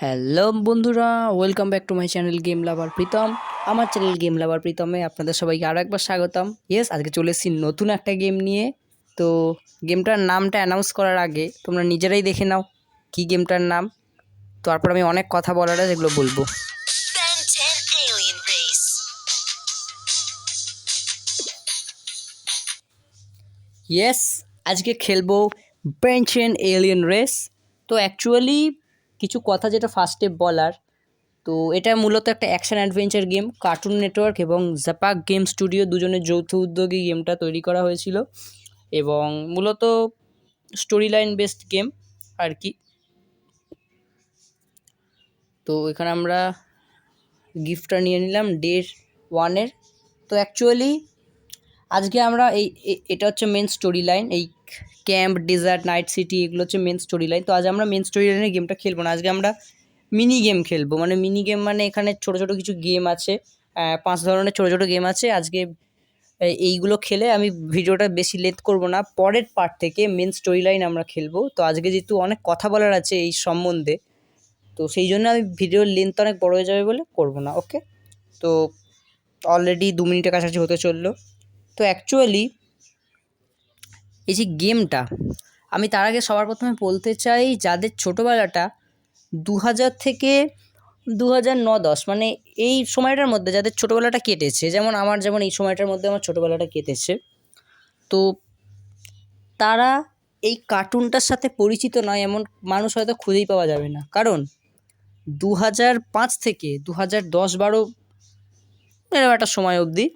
Hello বন্ধুরা, welcome back to my channel game lover Pritam. আমার channel game লাভার প্রীতমে আপনাদের সবাইকে আরও একবার স্বাগতম। ইয়েস, আজকে চলে এসেছি নতুন একটা গেম নিয়ে। তো গেমটার নামটা অ্যানাউন্স করার আগে তোমরা নিজেরাই দেখে নাও কি গেমটার নাম। তারপর আমি অনেক কথা বলার আছে, যেগুলো বলবো। ইয়েস, আজকে খেলবো বেন 10 এলিয়েন রেস। তো অ্যাকচুয়ালি কিছু কথা যেটা ফার্স্টে বলার, তো এটা মূলত একটা action adventure game. Cartoon network এবং জাপাক গেম স্টুডিও দুজনের যৌথ উদ্যোগে গেমটা তৈরি করা হয়েছিল এবং মূলত স্টোরি লাইন বেসড গেম আর কি। তো এখানে আমরা গিফটটা নিয়ে নিলাম ডে 1-এর। তো অ্যাকচুয়ালি আজকে আমরা এটা হচ্ছে মেন স্টোরি লাইন। এই ক্যাম্প, ডেজার্ট, নাইট সিটি এগুলো হচ্ছে মেন স্টোরি লাইন। তো আজ আমরা মেন স্টোরি লাইনে গেমটা খেলবো না, আজকে আমরা মিনি গেম খেলবো। মানে মিনি গেম মানে এখানে ছোটো ছোটো কিছু গেম আছে, 5 ধরনের ছোটো ছোটো গেম আছে। আজকে এইগুলো খেলে আমি ভিডিওটা বেশি লেন্থ করব না, পরের পার্ট থেকে মেন স্টোরি লাইন আমরা খেলবো। তো আজকে যেহেতু অনেক কথা বলার আছে এই সম্বন্ধে, তো সেই জন্য আমি ভিডিওর লেন্থ অনেক বড় হয়ে যাবে বলে করব না। ওকে, তো অলরেডি 2 মিনিটের কাছাকাছি হতে চললো। তো অ্যাকচুয়ালি এই যে গেমটা, আমি তার আগে সবার প্রথমে বলতে চাই, যাদের ছোটোবেলাটা 2000 থেকে 2009-10 মানে এই সময়টার মধ্যে যাদের ছোটোবেলাটা কেটেছে, যেমন আমার, যেমন এই সময়টার মধ্যে আমার ছোটোবেলাটা কেটেছে, তো তারা এই কার্টুনটার সাথে পরিচিত নয় এমন মানুষ হয়তো খুঁজেই পাওয়া যাবে না। কারণ 2005 থেকে 2010-12 এরকম একটা সময় অবধি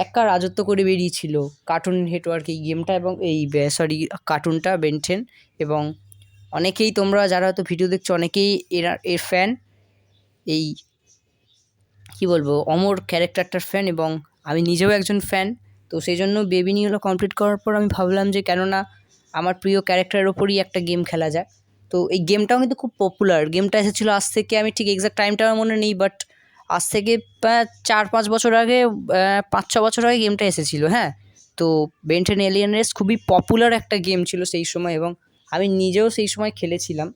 একা রাজত্ব করে বেরিয়েছিল কার্টুন নেটওয়ার্ক এই গেমটা এবং এই কার্টুনটা বেন 10। এবং অনেকেই, তোমরা যারা হয়তো ভিডিও দেখছো, অনেকেই এর ফ্যান, এই কি বলবো, অমর ক্যারেক্টারটার ফ্যান, এবং আমি নিজেও একজন ফ্যান। তো সেই জন্য বেবি নিউলো কমপ্লিট করার পর আমি ভাবলাম যে কেননা আমার প্রিয় ক্যারেক্টারের ওপরই একটা গেম খেলা যায়। তো এই গেমটাও কিন্তু খুব পপুলার। গেমটা এসেছিলো আজ থেকে, আমি ঠিক এক্সাক্ট টাইমটা আমার মনে নেই, বাট আজ থেকে 4-5 বছর আগে, 5-6 বছর আগে গেমটা এসেছিলো। হ্যাঁ, তো বেন 10 এলিয়েন রেস খুবই পপুলার একটা গেম ছিল সেই সময়, এবং আমি নিজেও সেই সময় খেলেছিলাম।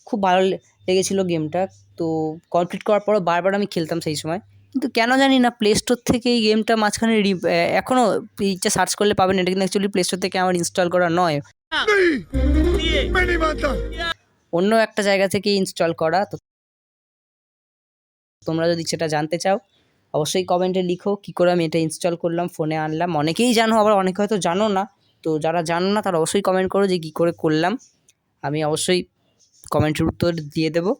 খুব ভালো লেগেছিলো গেমটা। তো কমপ্লিট করার পরও বারবার আমি খেলতাম সেই সময়, কিন্তু কেন জানি না প্লে স্টোর থেকে এই গেমটা মাঝখানে এখনও এইটা সার্চ করলে পাবেন। এটা কিন্তু অ্যাকচুয়ালি প্লে স্টোর থেকে আমার ইনস্টল করা নয়, অন্য একটা জায়গা থেকে ইনস্টল করা। তো তোমরা যদি সেটা জানতে চাও অবশ্যই কমেন্টে লিখো কী করে আমি এটা ইনস্টল করলাম, ফোনে আনলাম। অনেকেই জানো, আবার অনেকে হয়তো জানো না। তো যারা জানো না তারা অবশ্যই কমেন্ট করো যে কী করে করলাম, আমি অবশ্যই কমেন্টের উত্তর দিয়ে দেবো।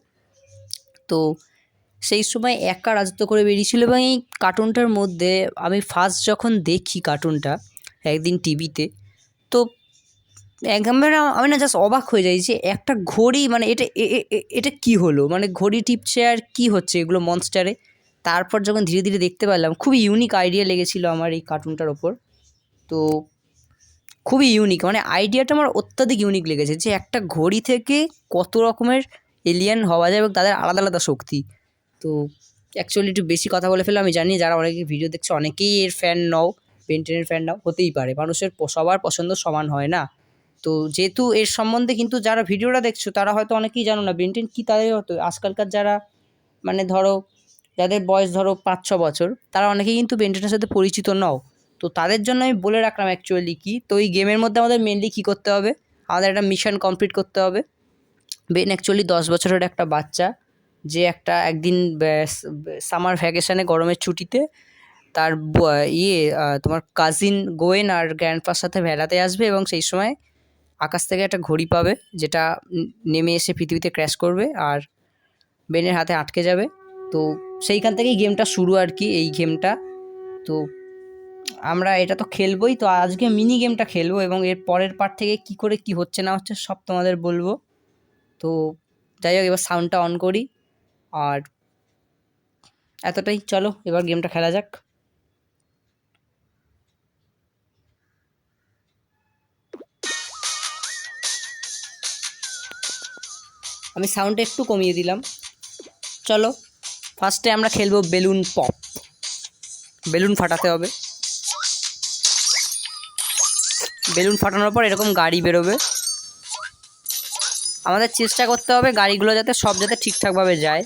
তো সেই সময় একা রাজত্ব করে বেরিয়েছিল, এবং এই কার্টুনটার মধ্যে আমি ফার্স্ট যখন দেখি কার্টুনটা একদিন টিভিতে, তো একদমই আমি না জাস্ট অবাক হয়ে যাই যে একটা ঘড়ি, মানে এটা কী হলো, মানে ঘড়ি টিপছে আর কি হচ্ছে এগুলো মনস্টারে। তারপর যখন ধীরে ধীরে দেখতে পারলাম, খুবই ইউনিক আইডিয়া লেগেছিলো আমার এই কার্টুনটার ওপর। তো খুবই ইউনিক, মানে আইডিয়াটা আমার অত্যাধিক ইউনিক লেগেছে যে একটা ঘড়ি থেকে কত রকমের এলিয়েন হওয়া যায় এবং তাদের আলাদা আলাদা শক্তি। তো অ্যাকচুয়ালি একটু বেশি কথা বলে ফেললাম, আমি জানি যারা অনেকে ভিডিও দেখছে অনেকেই এর ফ্যান নাও, বেন 10-এর ফ্যান নাও, হতেই পারে, মানুষের সবার পছন্দ সমান হয় না। তো যেহেতু এর সম্বন্ধে, কিন্তু যারা ভিডিওটা দেখছো তারা হয়তো অনেকেই জানো না বেন 10 কী, তাদের হয়তো আজকালকার যারা, মানে ধরো যাদের বয়স ধরো 5-6 বছর, তারা অনেকেই কিন্তু বেন 10-এর সাথে পরিচিত নও। তো তাদের জন্য আমি বলে রাখলাম অ্যাকচুয়ালি কি। তো এই গেমের মধ্যে আমাদের মেনলি কী করতে হবে, আমাদের একটা মিশন কমপ্লিট করতে হবে। বেন অ্যাকচুয়ালি 10 বছরের একটা বাচ্চা, যে একদিন সামার ভ্যাকেশানে, গরমের ছুটিতে তার তোমার কাজিন গোয়েন আর গ্র্যান্ডপার সাথে বেড়াতে আসবে, এবং সেই সময় আকাশ থেকে একটা ঘড়ি পাবে যেটা নেমে এসে পৃথিবীতে ক্র্যাশ করবে আর বেনের হাতে আটকে যাবে। তো সেইখান থেকেই গেমটা শুরু আর কি, এই গেমটা। তো আমরা এটা তো খেলবোই, তো আজকে মিনি গেমটা খেলবো, এবং এর পরের পার্ট থেকে কী করে কী হচ্ছে না হচ্ছে সব তোমাদের বলবো। তো যাই হোক, এবার সাউন্ডটা অন করি, আর এতটাই। চলো এবার গেমটা খেলা যাক। আমি সাউন্ডটা একটু কমিয়ে দিলাম। চলো ফার্স্টে আমরা খেলবো বেলুন পপ। বেলুন ফাটাতে হবে, বেলুন ফাটানোর পর এরকম গাড়ি বেরোবে, আমাদের চেষ্টা করতে হবে গাড়িগুলো যাতে সব যাতে ঠিকঠাকভাবে যায়।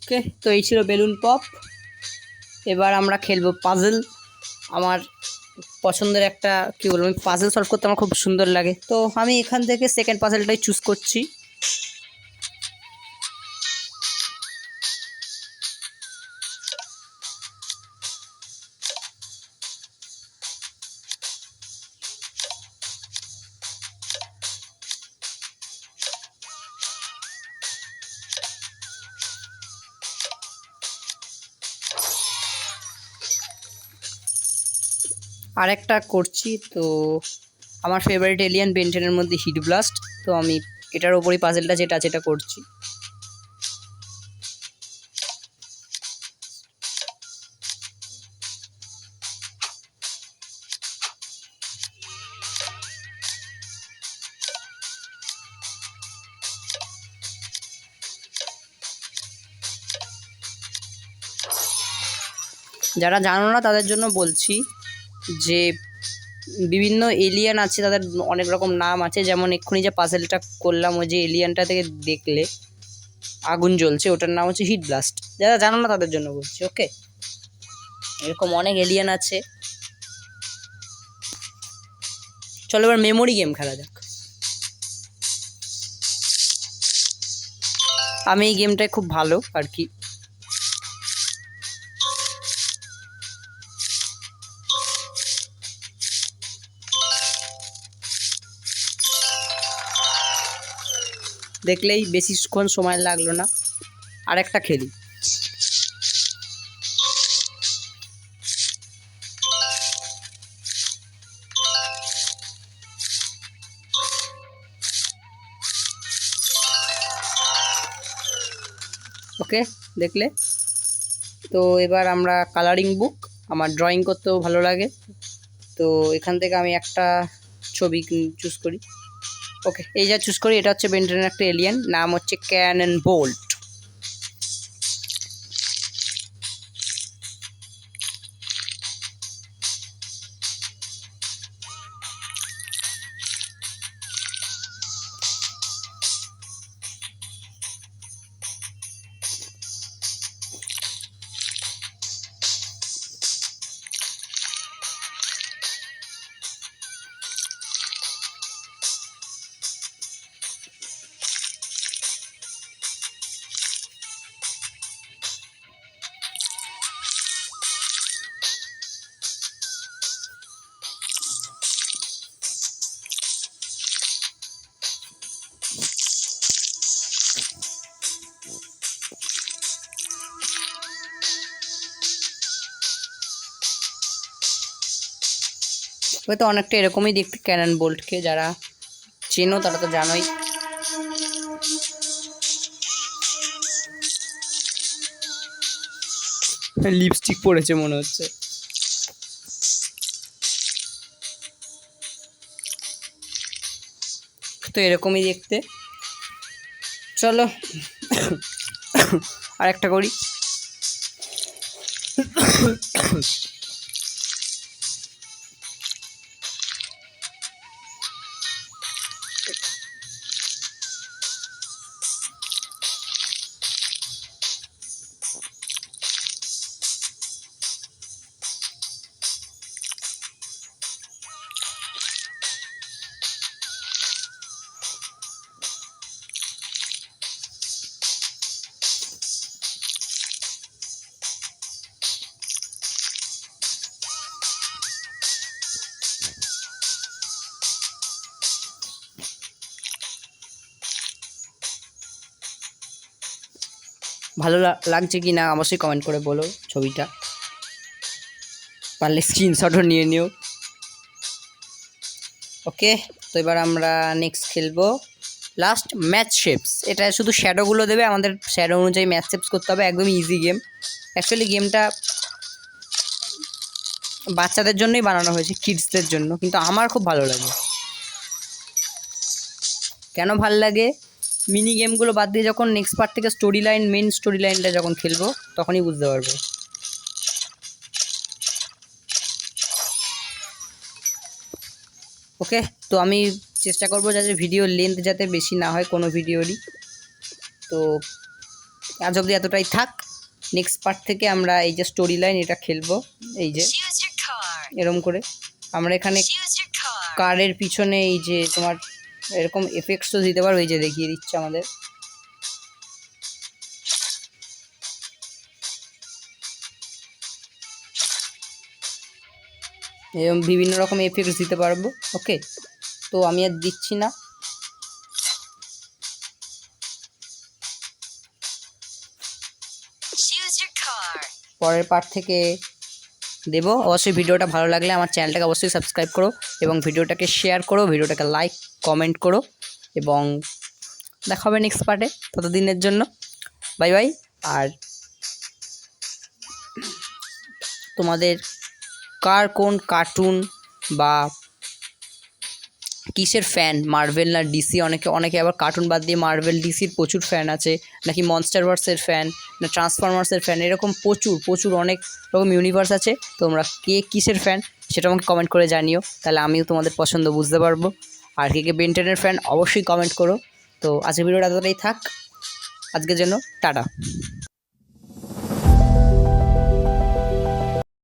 ওকে, তো এই ছিল বেলুন পপ। এবার আমরা খেলবো পাজল। আমার পছন্দের একটা কী বলবো, আমি পাজল সলভ করতে আমার খুব সুন্দর লাগে, তো আমি এখান থেকে সেকেন্ড পাজলটাই চুজ করছি। আরেকটা করছি, তো আমার ফেভারিট এলিয়ান বেন্টেনের মধ্যে হিট ব্লাস্ট, তো আমি এটার ওপরই পাজেলটা যেটা আছে এটা করছি। যারা জানো না তাদের জন্য বলছি যে বিভিন্ন এলিয়ান আছে, তাদের অনেক রকম নাম আছে। যেমন এক্ষুনি যে পাজেলটা করলাম, ওই যে এলিয়ানটা থেকে দেখলে আগুন জ্বলছে, ওটার নাম হচ্ছে হিট ব্লাস্ট। যারা জানো না তাদের জন্য বলছি, ওকে। এরকম অনেক এলিয়ান আছে। চলো এবার মেমোরি গেম খেলা যাক। আমি এই গেমটায় খুব ভালো আর কি। দেখলেই বেশিক্ষণ সময় লাগলো না। আরেকটা খেলি। ওকে, দেখলে তো। এবার আমরা কালারিং বুক, আমার ড্রয়িং করতেও ভালো লাগে, তো এখান থেকে আমি একটা ছবি চুজ করি। ওকে, এই যা চুজ করি, এটা হচ্ছে বেন্টেনের একটা এলিয়ান, নাম হচ্ছে ক্যানন বোল্ট। হয়তো অনেকটা এরকমই দেখতে ক্যানন বোল্টকে, যারা চেনো তারা তো জানোই। লিপস্টিক পরেছে মনে হচ্ছে। তো এরকমই দেখতে। চলো আরেকটা করি। ভালো লাগছে কি না অবশ্যই কমেন্ট করে বলো। ছবিটা পারলে স্ক্রিনশটও নিয়ে নিও। ওকে, তো এবার আমরা নেক্সট খেলবো লাস্ট ম্যাচ শেপস। এটা শুধু শ্যাডোগুলো দেবে, আমাদের শ্যাডো অনুযায়ী ম্যাচ শেপস করতে হবে। একদমই ইজি গেম। অ্যাকচুয়ালি গেমটা বাচ্চাদের জন্যই বানানো হয়েছে, কিডসদের জন্য, কিন্তু আমার খুব ভালো লাগে। কেন ভাল লাগে? মিনি গেমগুলো বাদ দিয়ে যখন নেক্সট পার্ট থেকে স্টোরি লাইন, মেন স্টোরি লাইনটা যখন খেলবো তখনই বুঝতে পারবো। ওকে, তো আমি চেষ্টা করবো যাতে ভিডিও লেন্থ যাতে বেশি না হয় কোনো ভিডিওরই। তো আজ অবধি এতটাই থাক। নেক্সট পার্ট থেকে আমরা এই যে স্টোরি লাইন এটা খেলবো। এই যে এরকম করে আমরা এখানে কারের পিছনে এই যে তোমার এরকম এফেক্টসও দিতে পারো। এই যে দেখিয়ে দিচ্ছে আমাদের। এরকম বিভিন্ন রকম এফেক্টস দিতে পারবো। ওকে, তো আমি আর দিচ্ছি না। পরের পার্ট থেকে দেবো। অবশ্যই ভিডিওটা ভালো লাগলে আমার চ্যানেলটাকে অবশ্যই সাবস্ক্রাইব করো এবং ভিডিওটাকে শেয়ার করো, ভিডিওটাকে লাইক কমেন্ট করো, এবং দেখা হবে নেক্সট পার্টে। ততদিনের জন্য বাই বাই। আর তোমাদের কার কোন কার্টুন বা কিসের ফ্যান, মার্ভেল না ডিসি? অনেকে আবার কার্টুন বাদ দিয়ে মার্ভেল ডিসির প্রচুর ফ্যান আছে, নাকি মনস্টারভার্সের ফ্যান, না ট্রান্সফরমার্সের ফ্যান, এরকম প্রচুর অনেক রকম ইউনিভার্স আছে। তোমরা কে কিসের ফ্যান সেটা আমাকে কমেন্ট করে জানিও, তাহলে আমিও তোমাদের পছন্দ বুঝতে পারবো। আর কে বেন 10 ফ্যান অবশ্যই কমেন্ট করো। তো আজকের ভিডিওটা এতটাই থাক, আজকের জন্য টাটা।